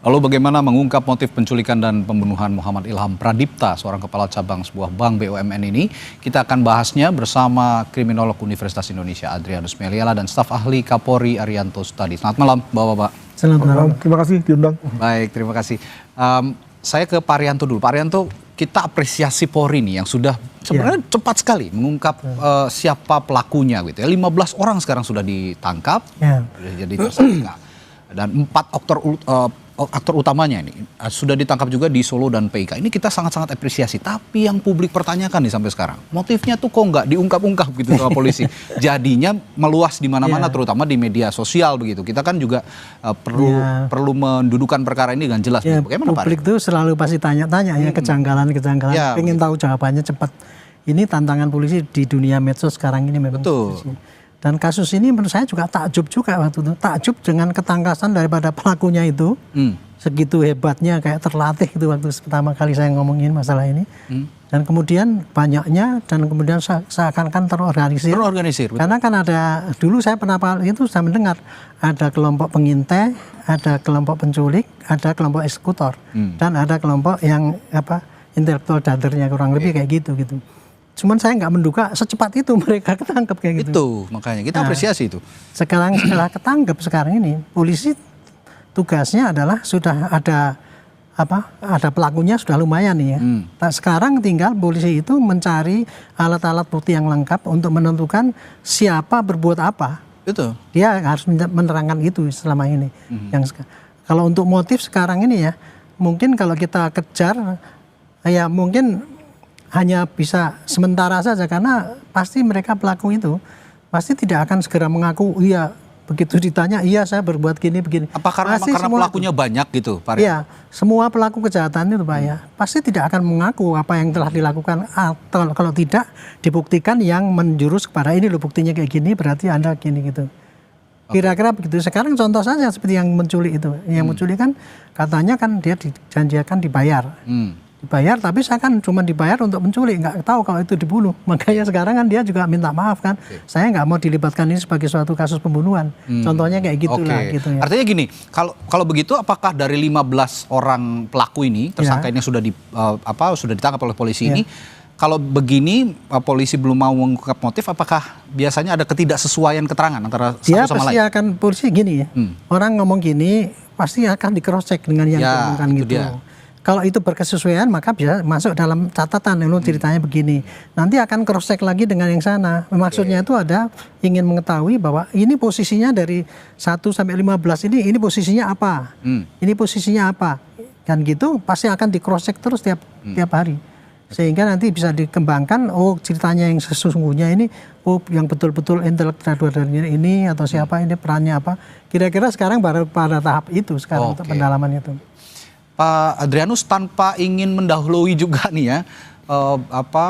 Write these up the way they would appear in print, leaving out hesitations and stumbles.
Lalu bagaimana mengungkap motif penculikan dan pembunuhan Muhammad Ilham Pradipta, seorang kepala cabang sebuah bank BUMN ini? Kita akan bahasnya bersama kriminolog Universitas Indonesia Adrianus Meliala dan staf ahli Kapolri Arianto Sutadi. Selamat malam, Bapak-bapak. Selamat malam. Terima kasih diundang. Baik, terima kasih. Saya ke Pak Arianto dulu. Pak Arianto, kita apresiasi Polri nih yang sudah sebenarnya cepat sekali mengungkap siapa pelakunya gitu ya. 15 orang sekarang sudah ditangkap, jadi tersangka. Dan 4 aktor utamanya ini sudah ditangkap juga di Solo dan PIK. Ini kita sangat-sangat apresiasi. Tapi yang publik pertanyakan nih sampai sekarang, motifnya tuh kok nggak diungkap-ungkap gitu sama polisi. Jadinya meluas di mana-mana, terutama di media sosial begitu. Kita kan juga perlu mendudukan perkara ini dengan jelas. Bagaimana publik Pak? Tuh selalu pasti tanya-tanya ya kejanggalan-kejanggalan. Pengen tahu jawabannya cepat. Ini tantangan polisi di dunia medsos sekarang ini memang. Betul. Dan kasus ini menurut saya juga takjub juga waktu itu. Takjub dengan ketangkasan daripada pelakunya itu. Segitu hebatnya kayak terlatih itu waktu pertama kali saya ngomongin masalah ini. Dan kemudian banyaknya dan kemudian seakan-akan terorganisir. Betul. Karena kan ada, dulu saya pernah itu saya mendengar ada kelompok pengintai, ada kelompok penculik, ada kelompok eksekutor. Dan ada kelompok yang intelektual dadernya kurang lebih kayak gitu. Cuman saya nggak menduga secepat itu mereka ketangkep kayak gitu. Itu makanya kita apresiasi itu. Setelah ketangkep sekarang ini polisi tugasnya adalah sudah ada pelakunya sudah lumayan nih ya. Nah, sekarang tinggal polisi itu mencari alat-alat bukti yang lengkap untuk menentukan siapa berbuat apa. Itu. Dia harus menerangkan itu selama ini. Kalau untuk motif sekarang ini ya, mungkin kalau kita kejar ya mungkin hanya bisa sementara saja karena pasti mereka pelaku itu pasti tidak akan segera mengaku iya, begitu ditanya iya saya berbuat gini begini. Apa karena pelakunya banyak gitu Pak? Iya, semua pelaku kejahatan itu Pak ya pasti tidak akan mengaku apa yang telah dilakukan, atau kalau tidak dibuktikan yang menjurus kepada ini loh buktinya kayak gini berarti Anda gini gitu. Kira-kira begitu. Sekarang contoh saja seperti yang menculik itu. Yang menculik kan katanya kan dia dijanjikan dibayar. Dibayar, tapi saya kan cuma dibayar untuk menculik, nggak tahu kalau itu dibunuh. Makanya sekarang kan dia juga minta maaf kan. Saya nggak mau dilibatkan ini sebagai suatu kasus pembunuhan. Contohnya kayak gitulah. Gitu ya. Artinya gini, kalau begitu apakah dari 15 orang pelaku ini, tersangka ini sudah ditangkap oleh polisi ini, kalau begini polisi belum mau mengungkap motif, apakah biasanya ada ketidaksesuaian keterangan antara satu sama lain? Pasti akan polisi gini ya. Orang ngomong gini pasti akan di cross check dengan yang diomongkan gitu. Kalau itu berkesesuaian maka bisa masuk dalam catatan, lalu ceritanya begini. Nanti akan cross check lagi dengan yang sana. Maksudnya itu ada ingin mengetahui bahwa ini posisinya dari 1 sampai 15 ini posisinya apa? Ini posisinya apa? Kan gitu pasti akan di cross check terus tiap hari. Sehingga nanti bisa dikembangkan, ceritanya yang sesungguhnya ini, yang betul-betul intelektual ini atau siapa ini perannya apa. Kira-kira sekarang baru pada tahap itu sekarang untuk pendalaman itu. Pak Adrianus, tanpa ingin mendahului juga nih ya,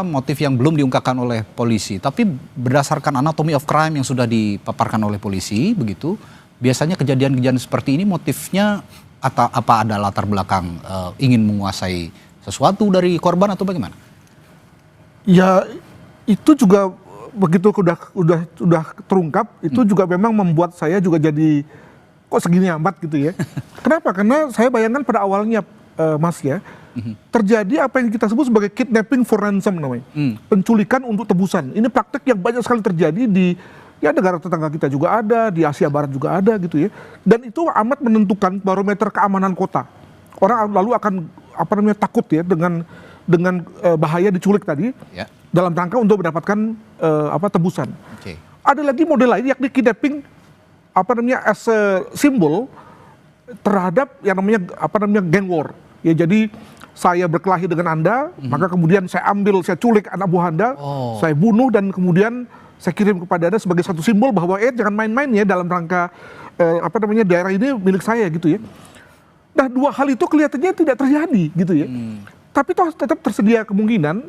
motif yang belum diungkapkan oleh polisi, tapi berdasarkan anatomy of crime yang sudah dipaparkan oleh polisi, begitu, biasanya kejadian-kejadian seperti ini motifnya atau apa ada latar belakang ingin menguasai sesuatu dari korban atau bagaimana? Ya itu juga begitu udah terungkap, itu juga memang membuat saya juga jadi kok segini amat gitu ya. Kenapa? Karena saya bayangkan pada awalnya Mas ya, terjadi apa yang kita sebut sebagai kidnapping for ransom namanya. Penculikan untuk tebusan. Ini praktek yang banyak sekali terjadi di negara tetangga kita juga ada, di Asia Barat juga ada gitu ya. Dan itu amat menentukan barometer keamanan kota. Orang lalu akan takut ya dengan bahaya diculik tadi dalam rangka untuk mendapatkan tebusan. Ada lagi model lain yakni kidnapping as a simbol terhadap yang namanya gang war. Ya jadi saya berkelahi dengan Anda, maka kemudian saya culik anak buah Anda, saya bunuh dan kemudian saya kirim kepada Anda sebagai satu simbol bahwa jangan main-main ya dalam rangka daerah ini milik saya gitu ya. Nah, dua hal itu kelihatannya tidak terjadi gitu ya. Tapi toh tetap tersedia kemungkinan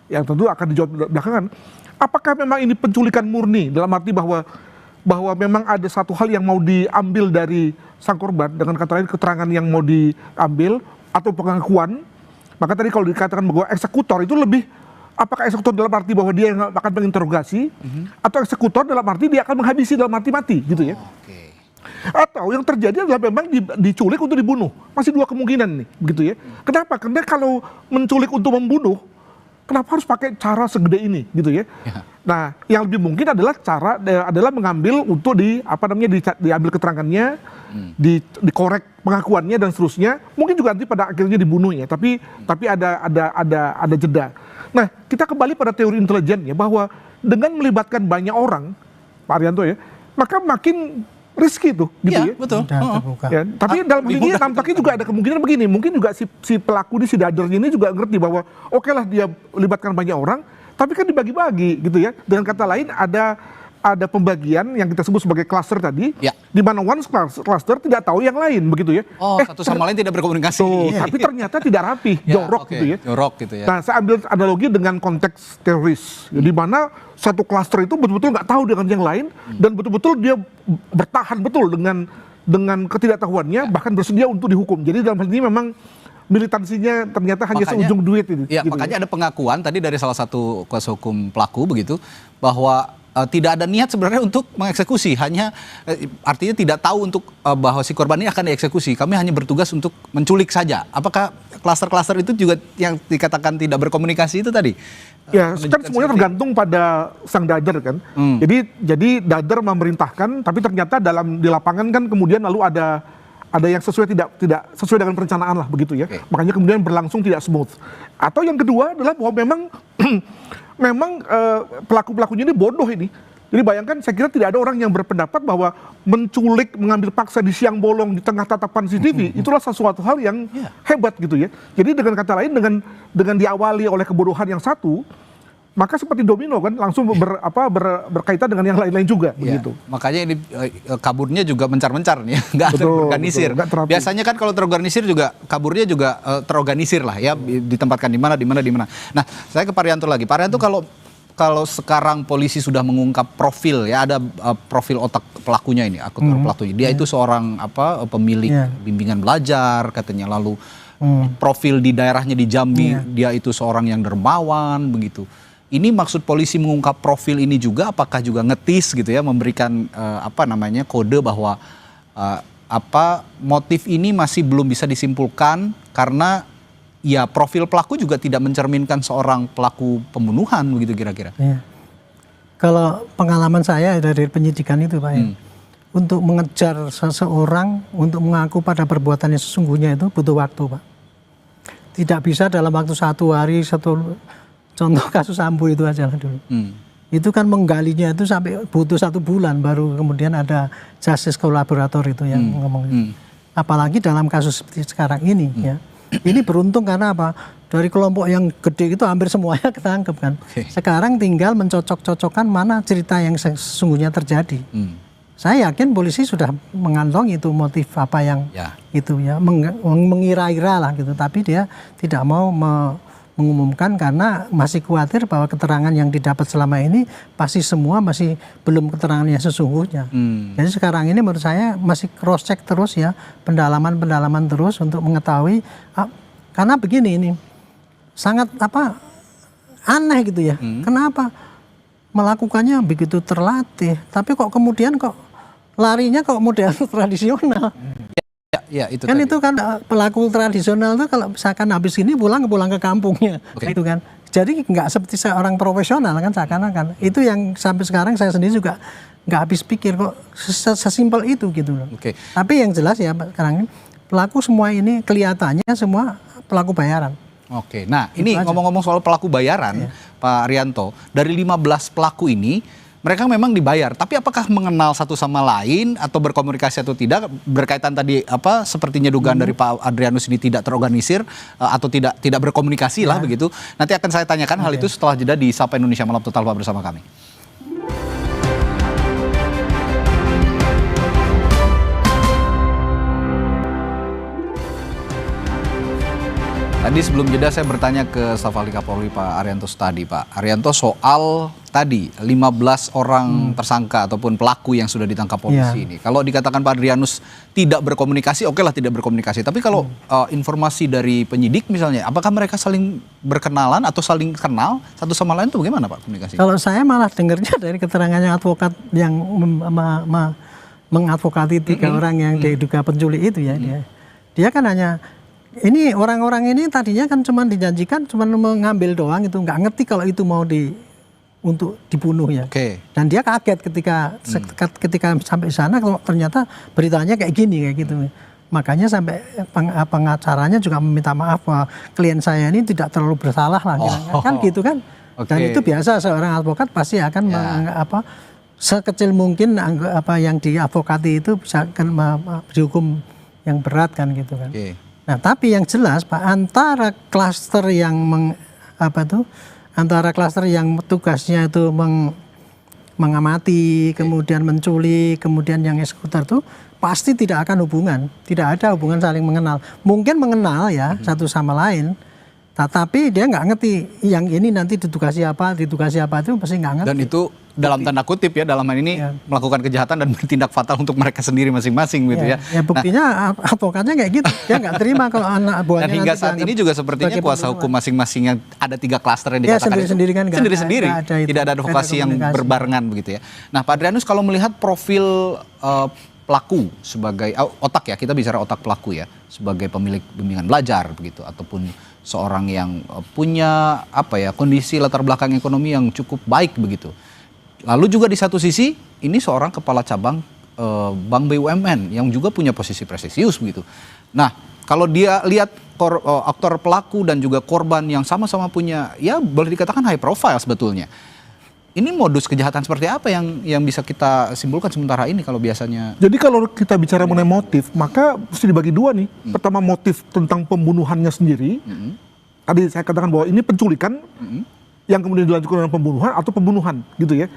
yang tentu akan dijawab belakangan. Apakah memang ini penculikan murni dalam arti bahwa memang ada satu hal yang mau diambil dari sang korban, dengan kata lain keterangan yang mau diambil atau pengakuan. Maka tadi kalau dikatakan bahwa eksekutor itu lebih, apakah eksekutor dalam arti bahwa dia yang akan menginterogasi atau eksekutor dalam arti dia akan menghabisi dalam arti mati gitu ya. Atau yang terjadi adalah memang diculik untuk dibunuh. Masih dua kemungkinan nih, begitu ya. Kenapa? Karena kalau menculik untuk membunuh, kenapa harus pakai cara segede ini, gitu ya? Nah, yang lebih mungkin adalah adalah mengambil untuk diambil keterangannya, dikorek pengakuannya dan seterusnya. Mungkin juga nanti pada akhirnya dibunuh ya. Tapi ada jeda. Nah, kita kembali pada teori intelijen ya, bahwa dengan melibatkan banyak orang, Pak Arianto ya, maka makin risky tuh, gitu ya. Betul. Ya, tapi dalam hal ini nampaknya juga ada kemungkinan begini, mungkin juga si pelaku si dader ini juga ngerti bahwa oke lah dia libatkan banyak orang, tapi kan dibagi-bagi gitu ya. Dengan kata lain ada pembagian yang kita sebut sebagai cluster tadi, di mana one cluster tidak tahu yang lain begitu ya. Satu sama lain tidak berkomunikasi. Tapi ternyata tidak rapi, jorok gitu ya. Jorok gitu ya. Nah, saya ambil analogi dengan konteks teroris, di mana satu cluster itu betul-betul nggak tahu dengan yang lain dan betul-betul dia bertahan betul dengan ketidaktahuannya, bahkan bersedia untuk dihukum. Jadi dalam hal ini memang militansinya ternyata hanya seujung duit itu. Ya, gitu makanya ada pengakuan tadi dari salah satu kuasa hukum pelaku begitu bahwa tidak ada niat sebenarnya untuk mengeksekusi, hanya artinya tidak tahu untuk bahwa si korban ini akan dieksekusi. Kami hanya bertugas untuk menculik saja. Apakah klaster-klaster itu juga yang dikatakan tidak berkomunikasi itu tadi? Ya, kan semuanya tergantung pada sang dader kan. Jadi dader memerintahkan, tapi ternyata di lapangan kan kemudian lalu ada yang tidak sesuai dengan perencanaan lah begitu ya. Makanya kemudian berlangsung tidak smooth. Atau yang kedua adalah bahwa memang pelaku-pelakunya ini bodoh ini. Jadi bayangkan, saya kira tidak ada orang yang berpendapat bahwa menculik, mengambil paksa di siang bolong di tengah tatapan CCTV itulah sesuatu hal yang hebat gitu ya. Jadi dengan kata lain, dengan diawali oleh kebodohan yang satu, maka seperti domino kan langsung berkaitan dengan yang lain-lain juga begitu. Makanya ini kaburnya juga mencar-mencar nih, nggak terorganisir. Biasanya kan kalau terorganisir juga kaburnya juga terorganisir lah ya, ditempatkan di mana. Nah, saya ke Pak Arianto lagi. Pak Arianto, kalau sekarang polisi sudah mengungkap profil ya, ada profil otak pelakunya ini, akun pelakunya. Dia itu seorang pemilik bimbingan belajar katanya, lalu profil di daerahnya di Jambi, dia itu seorang yang dermawan begitu. Ini maksud polisi mengungkap profil ini juga, apakah juga ngetis gitu ya, memberikan kode bahwa motif ini masih belum bisa disimpulkan karena ya profil pelaku juga tidak mencerminkan seorang pelaku pembunuhan begitu kira-kira. Kalau pengalaman saya dari penyidikan itu Pak untuk mengejar seseorang untuk mengaku pada perbuatannya sesungguhnya itu butuh waktu Pak. Tidak bisa dalam waktu 1 hari contoh kasus Sambo itu aja lah dulu. Itu kan menggalinya itu sampai butuh 1 bulan baru kemudian ada justice kolaborator itu yang ngomong. Apalagi dalam kasus seperti sekarang ini ya. Ini beruntung karena apa? Dari kelompok yang gede itu hampir semuanya ketangkep kan. Sekarang tinggal mencocok-cocokkan mana cerita yang sesungguhnya terjadi. Saya yakin polisi sudah mengantongi itu motif apa yang itu ya, mengira-ira lah gitu. Tapi dia tidak mau mengumumkan karena masih khawatir bahwa keterangan yang didapat selama ini pasti semua masih belum keterangan yang sesungguhnya. Jadi sekarang ini menurut saya masih cross check terus ya, pendalaman terus untuk mengetahui karena begini ini sangat aneh gitu ya. Kenapa melakukannya begitu terlatih tapi kok kemudian larinya model tradisional. Ya, itu kan tadi. Itu kan pelaku tradisional tuh kalau misalkan habis ini pulang ke kampungnya, itu kan. Jadi nggak seperti seorang profesional kan seakan-akan. Itu yang sampai sekarang saya sendiri juga nggak habis pikir kok sesimpel itu gitu loh. Tapi yang jelas ya sekarang pelaku semua ini kelihatannya semua pelaku bayaran. Nah ini ngomong-ngomong soal pelaku bayaran, Pak Arianto, dari 15 pelaku ini mereka memang dibayar, tapi apakah mengenal satu sama lain atau berkomunikasi atau tidak? Berkaitan tadi sepertinya dugaan dari Pak Adrianus ini tidak terorganisir atau tidak berkomunikasi lah begitu. Nanti akan saya tanyakan hal itu setelah jeda di Sapa Indonesia Malam Total Pak bersama kami. Tadi sebelum jeda saya bertanya ke Staf Ahli Kapolri Pak Arianto tadi, Pak Arianto, soal tadi 15 orang tersangka ataupun pelaku yang sudah ditangkap polisi ini. Kalau dikatakan Pak Adrianus tidak berkomunikasi, oke lah tidak berkomunikasi. Tapi kalau informasi dari penyidik misalnya, apakah mereka saling berkenalan atau saling kenal satu sama lain itu bagaimana Pak komunikasi? Kalau saya malah dengarnya dari keterangannya advokat mengadvokati 3 orang yang diduga penculik itu ya. Dia kan hanya ini orang-orang ini tadinya kan cuma dijanjikan cuma mengambil doang itu, nggak ngerti kalau itu mau untuk dibunuh ya. Dan dia kaget ketika sampai sana ternyata beritanya kayak gini kayak gitu. Makanya sampai pengacaranya juga meminta maaf bahwa klien saya ini tidak terlalu bersalah lah, kan gitu kan. Dan itu biasa, seorang advokat pasti akan sekecil mungkin apa yang diadvokati itu bisa dihukum yang berat kan gitu kan. Nah tapi yang jelas Pak, antara klaster yang antara klaster yang tugasnya itu mengamati, kemudian menculik, kemudian yang eksekutor itu pasti tidak akan tidak ada hubungan saling mengenal. Mungkin mengenal ya satu sama lain, tetapi dia nggak ngerti yang ini nanti ditugasi apa itu pasti nggak ngerti. Dan itu dalam tanda kutip ya, dalam hal ini melakukan kejahatan dan bertindak fatal untuk mereka sendiri masing-masing gitu ya. Ya buktinya advokatnya kayak gitu, dia nggak terima kalau anak buahnya. Dan hingga saat ini juga sepertinya kuasa hukum masing-masing yang ada 3 klaster yang dikatakan sendiri-sendiri kan sendiri-sendiri, tidak ada advokasi yang berbarengan begitu ya. Nah Pak Adrianus, kalau melihat profil pelaku sebagai otak ya, kita bicara otak pelaku ya, sebagai pemilik bimbingan belajar begitu, ataupun seorang yang punya kondisi latar belakang ekonomi yang cukup baik begitu. Lalu juga di satu sisi ini seorang kepala cabang bank BUMN yang juga punya posisi prestisius begitu. Nah kalau dia lihat aktor pelaku dan juga korban yang sama-sama punya, ya boleh dikatakan high profile sebetulnya. Ini modus kejahatan seperti apa yang bisa kita simpulkan sementara ini kalau biasanya? Jadi kalau kita bicara mengenai motif, maka mesti dibagi 2 nih. Pertama, motif tentang pembunuhannya sendiri. Tadi saya katakan bahwa ini penculikan yang kemudian dilanjutkan dengan pembunuhan atau pembunuhan gitu ya.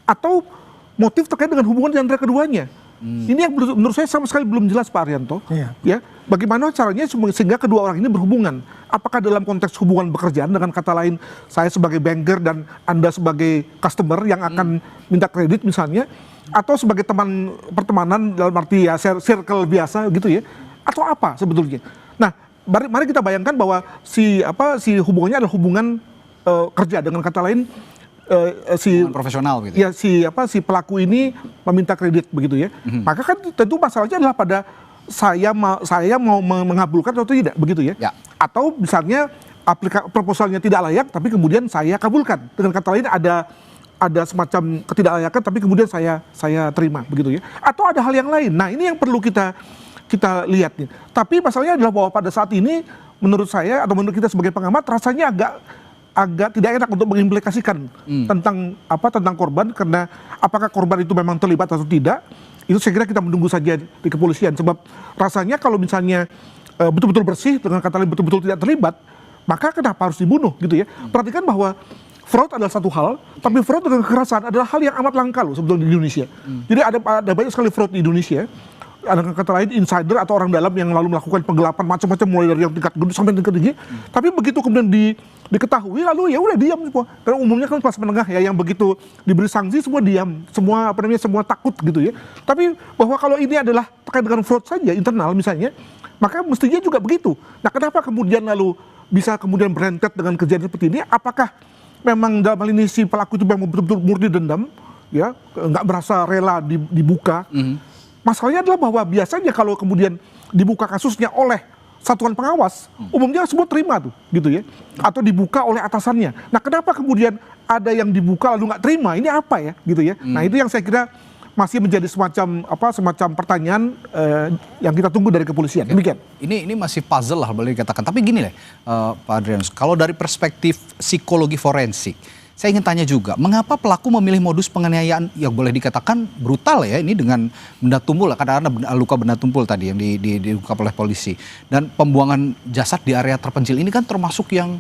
Atau motif terkait dengan hubungan di antara keduanya. Ini yang menurut saya sama sekali belum jelas Pak Arianto. Ya, bagaimana caranya sehingga kedua orang ini berhubungan? Apakah dalam konteks hubungan pekerjaan, dengan kata lain saya sebagai banker dan Anda sebagai customer yang akan minta kredit misalnya, atau sebagai teman pertemanan dalam arti ya circle biasa gitu ya, atau apa sebetulnya? Nah, mari kita bayangkan bahwa si hubungannya adalah hubungan kerja, dengan kata lain profesional gitu. Ya si pelaku ini meminta kredit begitu ya. Maka kan tentu masalahnya adalah pada saya mau mengabulkan atau tidak begitu ya. Atau misalnya proposalnya tidak layak tapi kemudian saya kabulkan. Dengan kata lain ada semacam ketidaklayakan tapi kemudian saya terima begitu ya. Atau ada hal yang lain. Nah, ini yang perlu kita lihat nih. Tapi masalahnya adalah bahwa pada saat ini menurut saya atau menurut kita sebagai pengamat rasanya agak tidak enak untuk mengimplikasikan tentang korban, karena apakah korban itu memang terlibat atau tidak, itu saya kira kita menunggu saja di kepolisian. Sebab rasanya kalau misalnya betul-betul bersih, dengan kata lain betul-betul tidak terlibat, maka kenapa harus dibunuh gitu ya. Perhatikan bahwa fraud adalah satu hal, tapi fraud dengan kekerasan adalah hal yang amat langka loh sebetulnya di Indonesia. Jadi ada banyak sekali fraud di Indonesia. Ada kata lain insider atau orang dalam yang lalu melakukan penggelapan macam-macam mulai dari yang tingkat gedung sampai tingkat tinggi. Tapi begitu kemudian diketahui lalu ya udah diam semua. Karena umumnya kan kelas menengah ya yang begitu diberi sanksi semua diam, semua takut gitu ya. Tapi bahwa kalau ini adalah terkait dengan fraud saja internal misalnya, maka mestinya juga begitu. Nah, kenapa kemudian lalu bisa kemudian berentet dengan kejadian seperti ini? Apakah memang dalam hal ini si pelaku itu memang betul-betul murni dendam, ya, nggak merasa rela dibuka? Masalahnya adalah bahwa biasanya kalau kemudian dibuka kasusnya oleh satuan pengawas, umumnya semua terima tuh, gitu ya. Atau dibuka oleh atasannya. Nah, kenapa kemudian ada yang dibuka lalu nggak terima? Ini apa ya, gitu ya. Nah, itu yang saya kira masih menjadi semacam pertanyaan yang kita tunggu dari kepolisian. Demikian. Ini masih puzzle lah boleh dikatakan. Tapi gini deh, Pak Adrianus, kalau dari perspektif psikologi forensik, saya ingin tanya juga, mengapa pelaku memilih modus penganiayaan yang boleh dikatakan brutal ya, ini dengan benda tumpul, karena ada luka benda tumpul tadi yang diungkap oleh polisi. Dan pembuangan jasad di area terpencil ini kan termasuk yang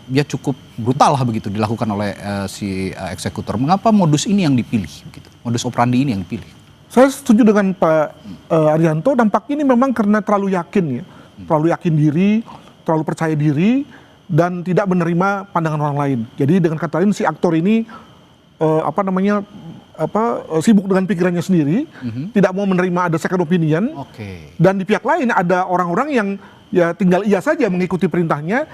ya cukup brutal lah begitu dilakukan oleh si eksekutor. Mengapa modus ini yang dipilih begitu? Modus operandi ini yang dipilih? Saya setuju dengan Pak Arianto, dampaknya ini memang karena terlalu yakin ya. Terlalu yakin diri, terlalu percaya diri, dan tidak menerima pandangan orang lain. Jadi dengan kata lain si aktor ini sibuk dengan pikirannya sendiri, tidak mau menerima ada second opinion. Dan di pihak lain ada orang-orang yang ya tinggal iya saja mengikuti perintahnya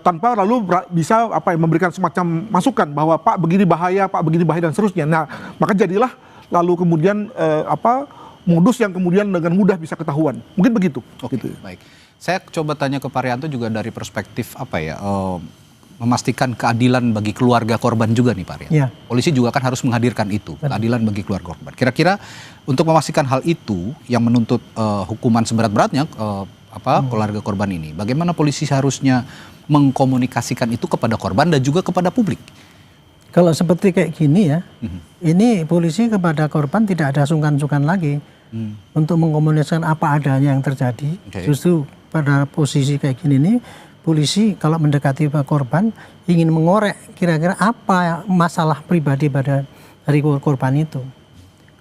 tanpa lalu bisa memberikan semacam masukan bahwa Pak begini bahaya dan seterusnya. Nah, maka jadilah lalu kemudian modus yang kemudian dengan mudah bisa ketahuan. Mungkin begitu. Oke, gitu. baik. Saya coba tanya ke Pak Rianto juga dari perspektif memastikan keadilan bagi keluarga korban juga nih Pak Rianto. Ya. Polisi juga kan harus menghadirkan itu, keadilan bagi keluarga korban. Kira-kira untuk memastikan hal itu yang menuntut hukuman seberat-beratnya keluarga korban ini, bagaimana polisi seharusnya mengkomunikasikan itu kepada korban dan juga kepada publik? Kalau seperti kayak gini ya, ini polisi kepada korban tidak ada sungkan-sungkan lagi untuk mengkomunikasikan apa adanya yang terjadi. Justru pada posisi kayak gini nih, polisi kalau mendekati korban ingin mengorek kira-kira apa masalah pribadi dari korban itu.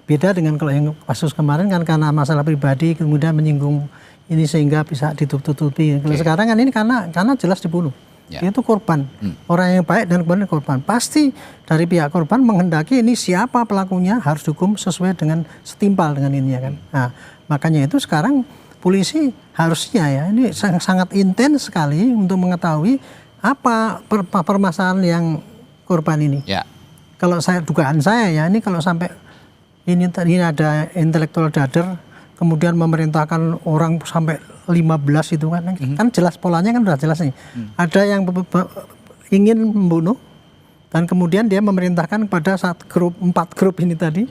Beda dengan kalau yang kasus kemarin kan karena masalah pribadi kemudian menyinggung ini sehingga bisa ditutup-tutupi. Kalau sekarang kan ini karena jelas dibunuh. Ya. Itu korban, orang yang baik dan kemudian korban. Pasti dari pihak korban menghendaki ini siapa pelakunya harus dihukum sesuai dengan setimpal dengan ini ya kan. Nah, makanya itu sekarang polisi harusnya ya ini sangat intens sekali untuk mengetahui apa permasalahan yang korban ini. Ya. Kalau dugaan saya ya ini kalau sampai ini ada intelektual dader kemudian memerintahkan orang sampai 15 itu kan jelas polanya kan sudah jelas nih. Ada yang ingin membunuh dan kemudian dia memerintahkan kepada 4 grup ini tadi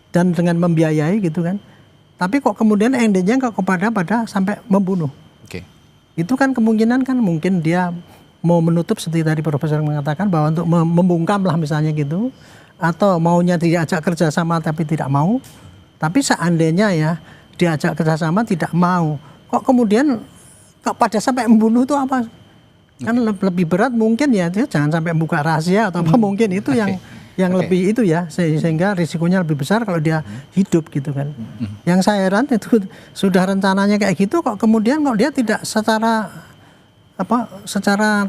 dan dengan membiayai gitu kan. Tapi kok kemudian endingnya pada sampai membunuh. Itu kan kemungkinan kan mungkin dia mau menutup seperti tadi Profesor mengatakan bahwa untuk membungkam lah misalnya gitu, atau maunya diajak kerjasama tapi tidak mau. Tapi seandainya ya diajak kerjasama tidak mau, kok kemudian pada sampai membunuh itu apa? Kan lebih berat mungkin ya, dia jangan sampai membuka rahasia atau apa mungkin itu yang lebih itu ya, sehingga risikonya lebih besar kalau dia hidup gitu kan. Yang saya heran itu sudah rencananya kayak gitu kok kemudian dia tidak secara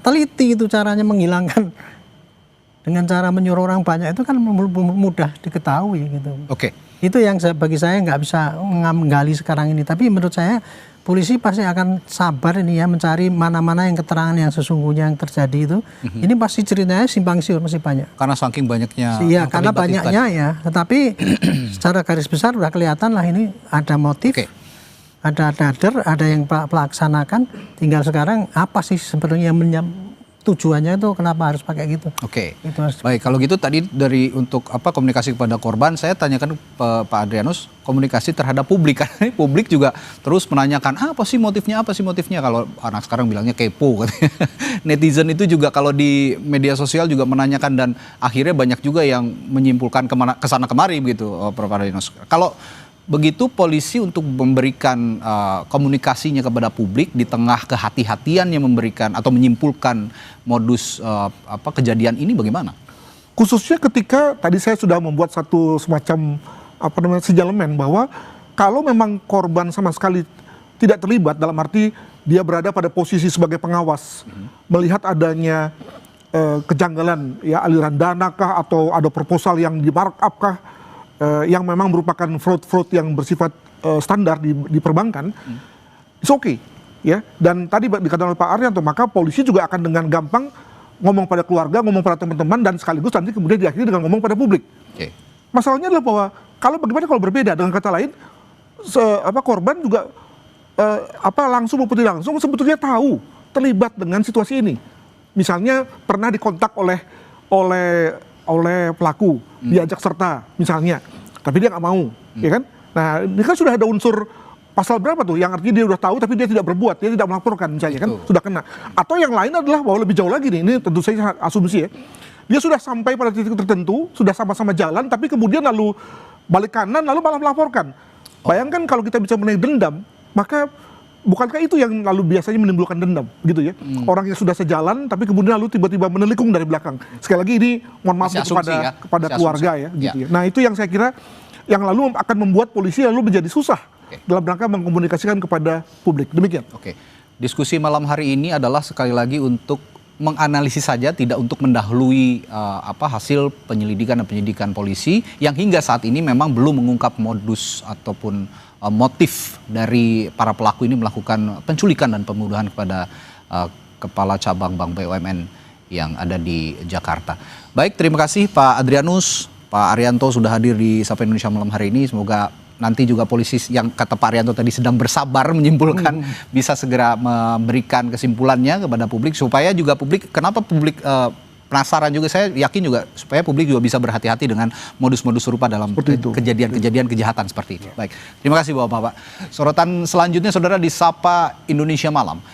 teliti itu caranya menghilangkan dengan cara menyuruh orang banyak itu kan mudah diketahui gitu. Itu yang bagi saya nggak bisa menggali sekarang ini. Tapi menurut saya polisi pasti akan sabar ini ya mencari mana-mana yang keterangan yang sesungguhnya yang terjadi itu. Ini pasti ceritanya simpang siur masih banyak. Karena saking banyaknya. Iya, karena banyaknya ya. Tetapi secara garis besar udah kelihatan lah ini ada motif, ada dader, ada yang pelaksanakan. Tinggal sekarang apa sih sebetulnya yang tujuannya itu kenapa harus pakai gitu? Baik, kalau gitu tadi dari untuk komunikasi kepada korban, saya tanyakan Pak Adrianus komunikasi terhadap publik, karena publik juga terus menanyakan apa sih motifnya kalau anak sekarang bilangnya kepo katanya. Netizen itu juga kalau di media sosial juga menanyakan dan akhirnya banyak juga yang menyimpulkan kesana kemari begitu Pak Adrianus. Kalau begitu polisi untuk memberikan komunikasinya kepada publik di tengah kehati-hatian yang memberikan atau menyimpulkan modus kejadian ini bagaimana? Khususnya ketika tadi saya sudah membuat satu semacam sejalemen bahwa kalau memang korban sama sekali tidak terlibat dalam arti dia berada pada posisi sebagai pengawas, melihat adanya kejanggalan ya aliran dana kah atau ada proposal yang di markup kah, yang memang merupakan fraud yang bersifat standar di perbankan, it's okay, ya. Dan tadi dikatakan oleh Pak Arianto, maka polisi juga akan dengan gampang ngomong pada keluarga, ngomong pada teman-teman, dan sekaligus nanti kemudian diakhiri dengan ngomong pada publik. Masalahnya adalah bahwa bagaimana kalau berbeda, dengan kata lain, korban juga langsung maupun tidak langsung sebetulnya tahu terlibat dengan situasi ini. Misalnya pernah dikontak oleh pelaku, diajak serta misalnya, tapi dia nggak mau, ya kan? Nah, ini kan sudah ada unsur pasal berapa tuh, yang artinya dia udah tahu tapi dia tidak berbuat, dia tidak melaporkan misalnya kan, sudah kena. Atau yang lain adalah bahwa lebih jauh lagi nih, ini tentu saja asumsi ya, dia sudah sampai pada titik tertentu, sudah sama-sama jalan, tapi kemudian lalu balik kanan, lalu malah melaporkan. Bayangkan kalau kita bisa menaik dendam, maka bukankah itu yang lalu biasanya menimbulkan dendam, gitu ya? Orang yang sudah sejalan, tapi kemudian lalu tiba-tiba menelikung dari belakang. Sekali lagi ini, mohon maaf kepada keluarga ya, gitu ya. Nah itu yang saya kira, yang lalu akan membuat polisi lalu menjadi susah dalam rangka mengkomunikasikan kepada publik. Demikian. Diskusi malam hari ini adalah sekali lagi untuk menganalisis saja, tidak untuk mendahului hasil penyelidikan dan penyidikan polisi yang hingga saat ini memang belum mengungkap modus ataupun motif dari para pelaku ini melakukan penculikan dan pembunuhan kepada kepala cabang Bank BUMN yang ada di Jakarta. Baik, terima kasih Pak Adrianus, Pak Arianto sudah hadir di Sapa Indonesia malam hari ini. Semoga nanti juga polisi yang kata Pak Arianto tadi sedang bersabar menyimpulkan bisa segera memberikan kesimpulannya kepada publik, supaya juga publik, kenapa publik penasaran juga, saya yakin juga supaya publik juga bisa berhati-hati dengan modus-modus serupa dalam kejadian-kejadian kejahatan seperti ini. Baik, terima kasih Bapak-Bapak. Sorotan selanjutnya saudara di Sapa Indonesia Malam.